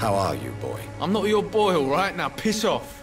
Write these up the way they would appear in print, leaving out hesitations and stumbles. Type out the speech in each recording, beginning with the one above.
How are you, boy? I'm not your boy, all right? Now piss off.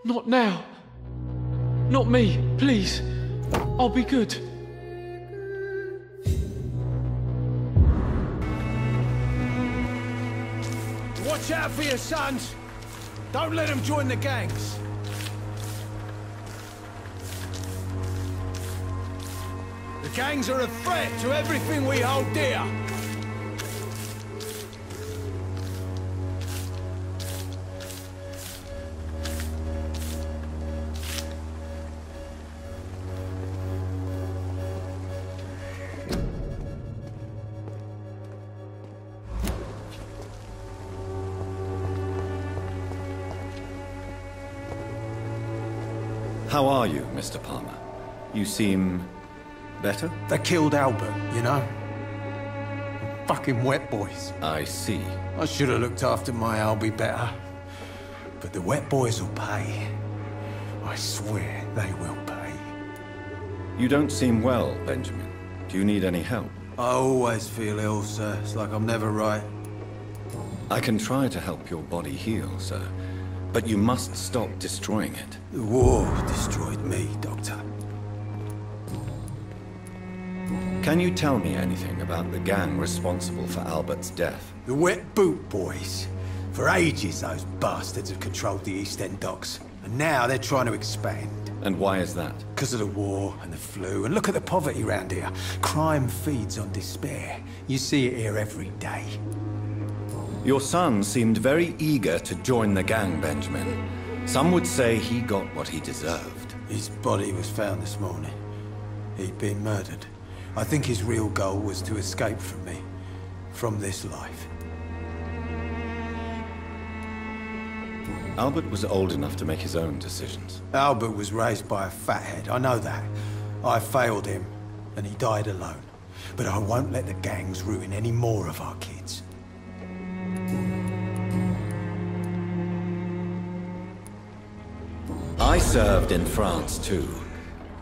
Not now. Not me, please. I'll be good. Watch out for your sons. Don't let them join the gangs. The gangs are a threat to everything we hold dear. How are you, Mr. Palmer? You seem better? They killed Albert, you know? Fucking wet boys. I see. I should have looked after my Albie better. But the wet boys will pay. I swear they will pay. You don't seem well, Benjamin. Do you need any help? I always feel ill, sir. It's like I'm never right. I can try to help your body heal, sir. But you must stop destroying it. The war destroyed me, Doctor. Can you tell me anything about the gang responsible for Albert's death? The Wet Boot Boys. For ages, those bastards have controlled the East End docks. And now they're trying to expand. And why is that? Because of the war and the flu. And look at the poverty around here. Crime feeds on despair. You see it here every day. Your son seemed very eager to join the gang, Benjamin. Some would say he got what he deserved. His body was found this morning. He'd been murdered. I think his real goal was to escape from me. From this life. Albert was old enough to make his own decisions. Albert was raised by a fathead, I know that. I failed him, and he died alone. But I won't let the gangs ruin any more of our kids. I served in France too.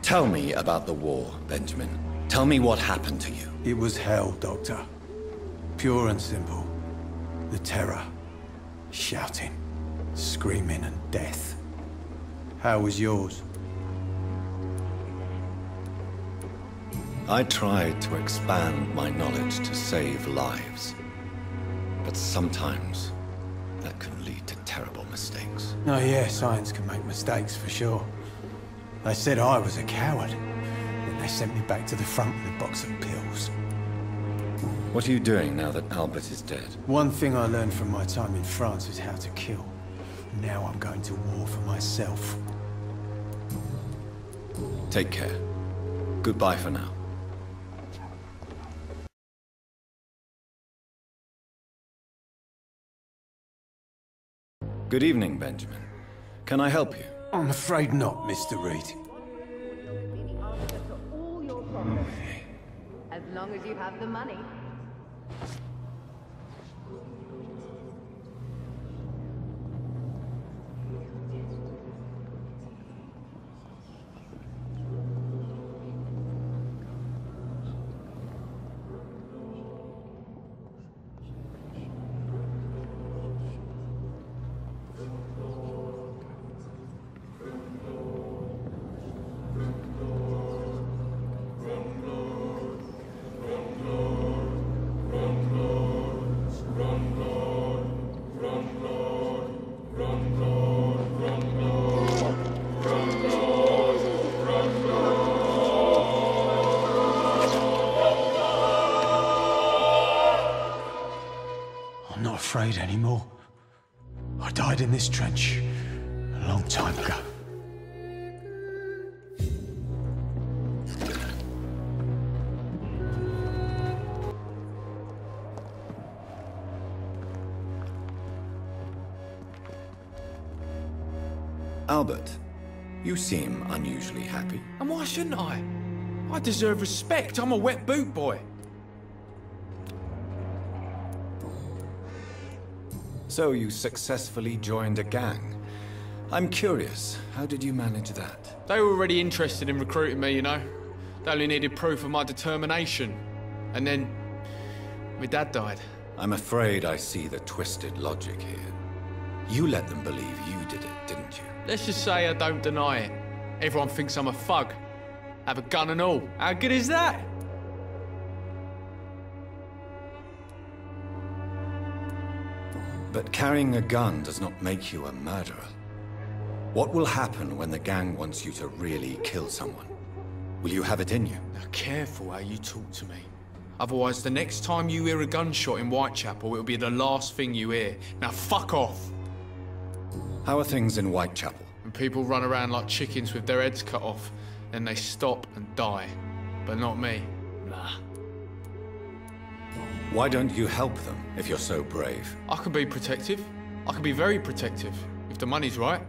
Tell me about the war, Benjamin. Tell me what happened to you. It was hell, Doctor. Pure and simple. The terror. Shouting. Screaming and death. How was yours? I tried to expand my knowledge to save lives. But sometimes that can lead to terrible mistakes. Oh yeah, science can make mistakes for sure. They said I was a coward. Then they sent me back to the front with a box of pills. What are you doing now that Albert is dead? One thing I learned from my time in France is how to kill. Now I'm going to war for myself. Take care. Goodbye for now. Good evening, Benjamin. Can I help you? I'm afraid not, Mr. Reed. As long as you have the money. afraid anymore. I died in this trench a long time ago. Albert, you seem unusually happy. And why shouldn't I? I deserve respect. I'm a wet boot boy. So you successfully joined a gang. I'm curious, how did you manage that? They were already interested in recruiting me, you know. They only needed proof of my determination. And then, my dad died. I'm afraid I see the twisted logic here. You let them believe you did it, didn't you? Let's just say I don't deny it. Everyone thinks I'm a thug. Have a gun and all. How good is that? But carrying a gun does not make you a murderer. What will happen when the gang wants you to really kill someone? Will you have it in you? Now, careful how you talk to me. Otherwise, the next time you hear a gunshot in Whitechapel, it'll be the last thing you hear. Now, fuck off. How are things in Whitechapel? And people run around like chickens with their heads cut off, then they stop and die. But not me. Nah. Why don't you help them if you're so brave? I can be protective. I can be very protective, if the money's right.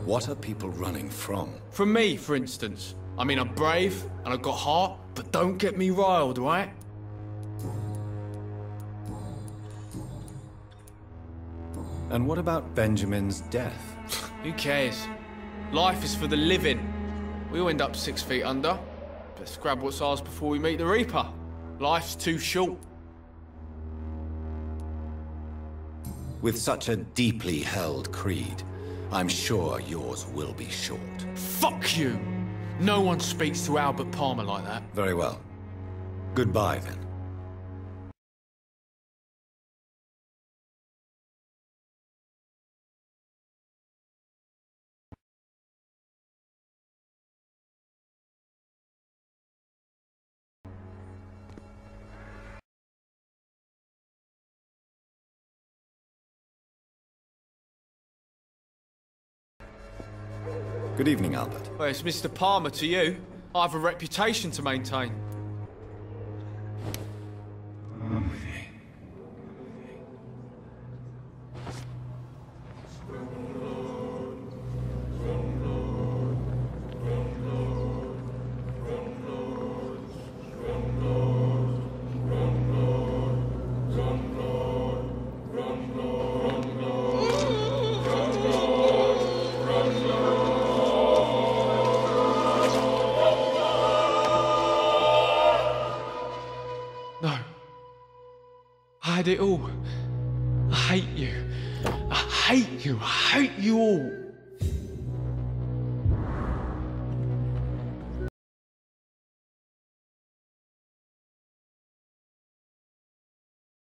What are people running from? From me, for instance. I mean, I'm brave, and I've got heart, but don't get me riled, right? And what about Benjamin's death? Who cares? Life is for the living. We all end up 6 feet under. Let's grab what's ours before we meet the Reaper. Life's too short. With such a deeply held creed, I'm sure yours will be short. Fuck you! No one speaks to Albert Palmer like that. Very well. Goodbye, then. Good evening, Albert. Well, it's Mr. Palmer to you. I have a reputation to maintain. No. I had it all. I hate you. I hate you. I hate you all.